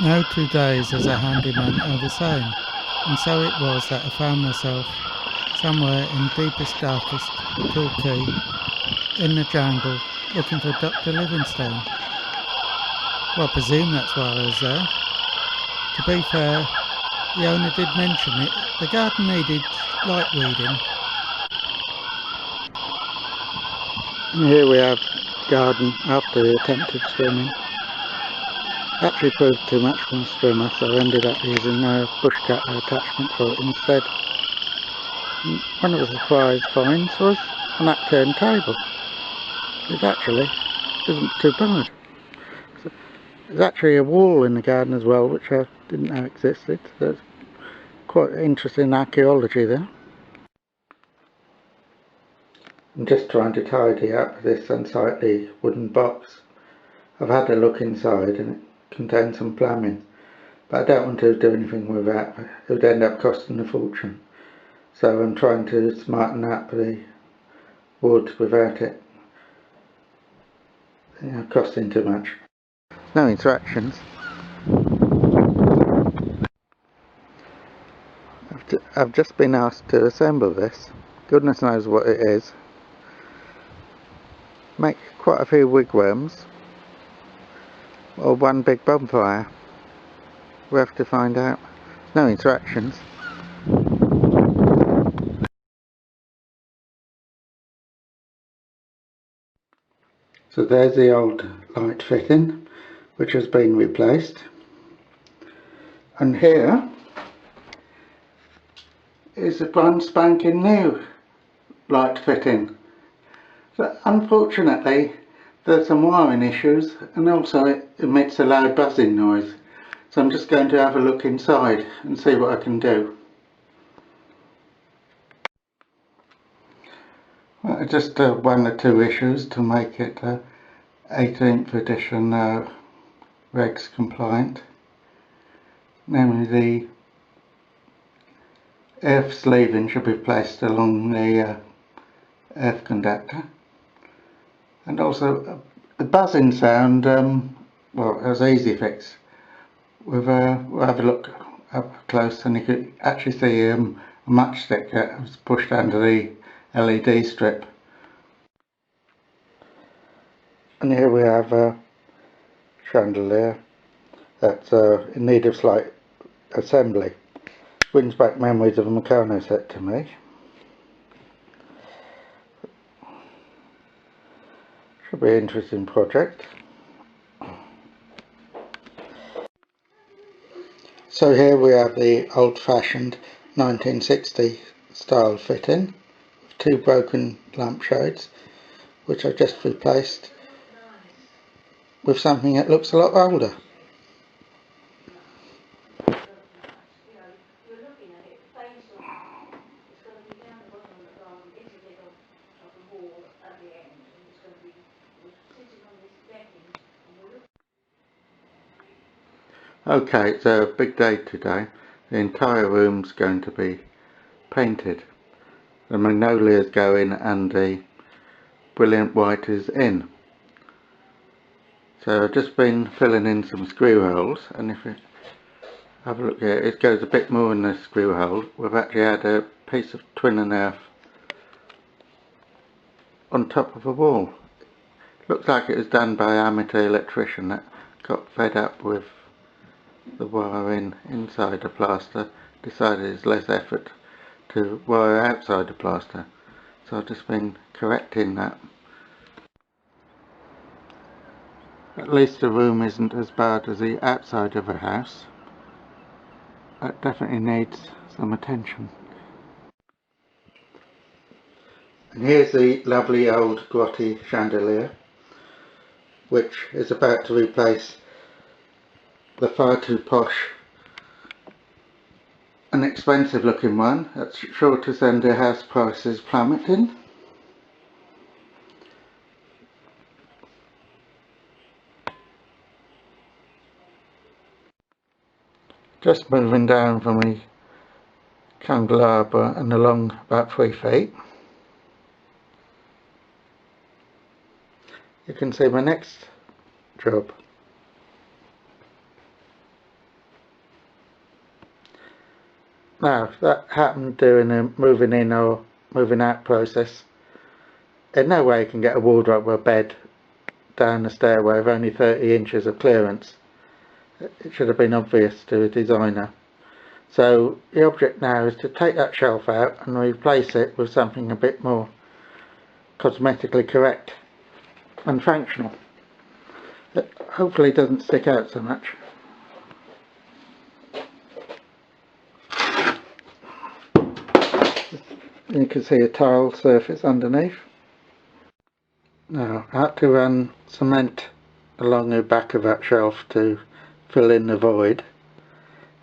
No 2 days as a handyman are the same, and so it was that I found myself somewhere in deepest, darkest Torquay, in the jungle, looking for Dr. Livingstone. Well, I presume that's why I was there. To be fair, the owner did mention it. The garden needed light weeding. And here we have garden after the attempted trimming. Actually proved too much for my trimmer, so I ended up using a bush cutter attachment for it instead. And one of the surprise finds was an upturned table. It actually isn't too bad. So there's actually a wall in the garden as well, which I didn't know existed. So it's quite interesting archaeology there. I'm just trying to tidy up this unsightly wooden box. I've had a look inside and it contains some plumbing, but I don't want to do anything with that. It would end up costing a fortune. So I'm trying to smarten up the wood without it costing too much. No instructions. I've just been asked to assemble this. Goodness knows what it is. Make quite a few wigwams or one big bonfire. We'll have to find out. No instructions. So there's the old light fitting, which has been replaced. And here is a brand spanking new light fitting. So unfortunately there's some wiring issues, and also it emits a loud buzzing noise. So I'm just going to have a look inside and see what I can do. Well, just one or two issues to make it 18th edition regs compliant. Namely, the earth sleeving should be placed along the earth conductor, and also the buzzing sound, well, it was easy fix. We'll have a look up close and you could actually see a matchstick that was pushed under the LED strip. And here we have a chandelier that's in need of slight assembly. Brings back memories of a Meccano set to me. Should be an interesting project. So here we have the old-fashioned 1960 style fitting with two broken lampshades, which I've just replaced with something that looks a lot older. Okay, it's a big day today. The entire room's going to be painted. The magnolias go in and the brilliant white is in. So I've just been filling in some screw holes, and if you have a look here, it goes a bit more in the screw hole. We've actually had a piece of twin and earth on top of a wall. Looks like it was done by an amateur electrician that got fed up with the wiring inside the plaster, decided it's less effort to wire outside the plaster. So I've just been correcting that. At least the room isn't as bad as the outside of the house. That definitely needs some attention. And here's the lovely old grotty chandelier, which is about to replace the far too posh and expensive looking one. That's sure to send the house prices plummeting. Just moving down from the candelabra and along about 3 feet. You can see my next job. Now, if that happened during a moving in or moving out process, in no way you can get a wardrobe or a bed down the stairway with only 30 inches of clearance. It should have been obvious to a designer. So the object now is to take that shelf out and replace it with something a bit more cosmetically correct and functional. It hopefully doesn't stick out so much. You can see a tile surface underneath. Now I had to run cement along the back of that shelf to fill in the void,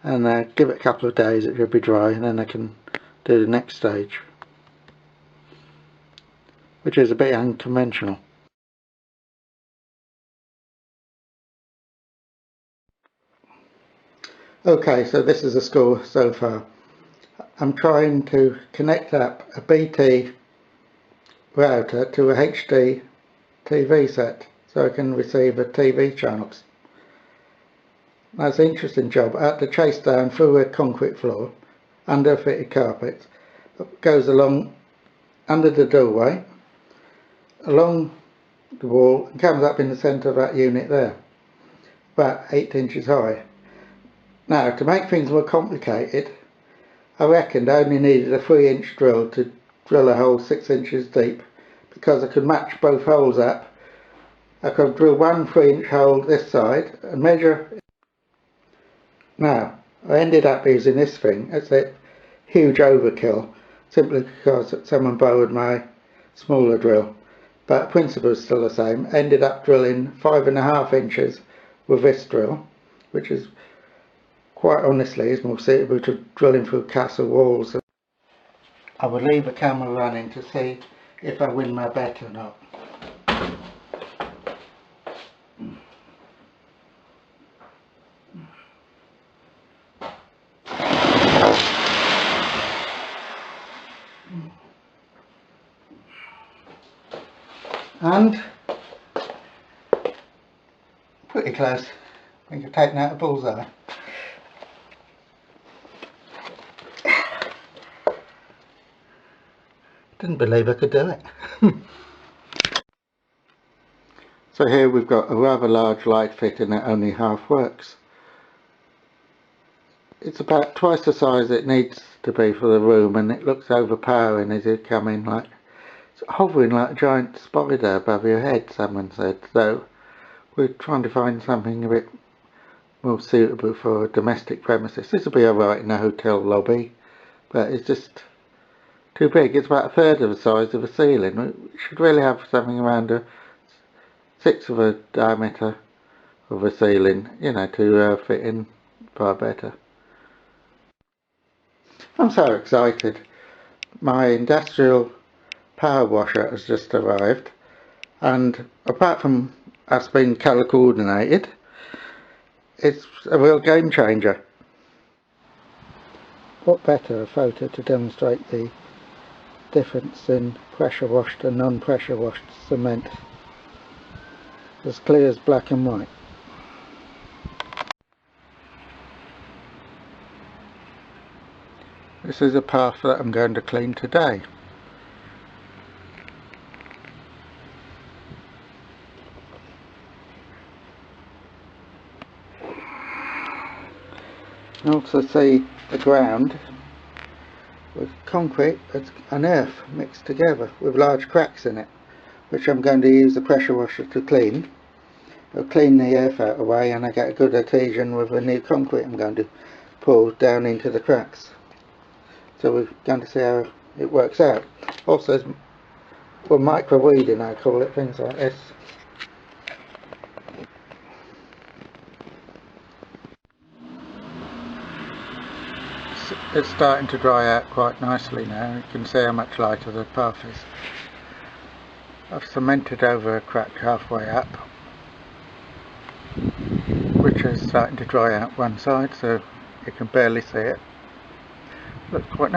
and give it a couple of days, it should be dry, and then I can do the next stage, which is a bit unconventional. Okay, so this is the score so far. I'm trying to connect up a BT router to a HD TV set so I can receive the TV channels. That's an interesting job. I had to chase down through a concrete floor, under fitted carpets, goes along under the doorway, along the wall, and comes up in the centre of that unit there, about 8 inches high. Now, to make things more complicated, I reckoned I only needed a 3-inch drill to drill a hole 6 inches deep, because I could match both holes up. I could drill one 3-inch hole this side and measure. Now, I ended up using this thing. It's a huge overkill, simply because someone borrowed my smaller drill. But the principle is still the same. Ended up drilling 5.5 inches with this drill, which is, quite honestly, is more suitable to drilling through castle walls. I will leave the camera running to see if I win my bet or not. And pretty close. I think I've taken out a bullseye. Didn't believe I could do it. So here we've got a rather large light fitting that only half works. It's about twice the size it needs to be for the room, and it looks overpowering as you come in, like it's hovering like a giant spider above your head, someone said. So we're trying to find something a bit more suitable for a domestic premises. This will be alright in a hotel lobby, but it's just too big. It's about a third of the size of a ceiling. We should really have something around a 1/6 of a diameter of a ceiling, you know, to fit in far better. I'm so excited. My industrial power washer has just arrived, and apart from us being colour coordinated, it's a real game changer. What better a photo to demonstrate the difference in pressure washed and non-pressure washed cement, as clear as black and white. This is a path that I'm going to clean today. You also see the ground with concrete and earth mixed together with large cracks in it, which I'm going to use the pressure washer to clean. It'll clean the earth out of the way, and I get a good adhesion with the new concrete I'm going to pour down into the cracks. So we're going to see how it works out. Also, well, micro weeding I call it, things like this. It's starting to dry out quite nicely now. You can see how much lighter the path is. I've cemented over a crack halfway up, which is starting to dry out one side, so you can barely see it. Looks quite nice.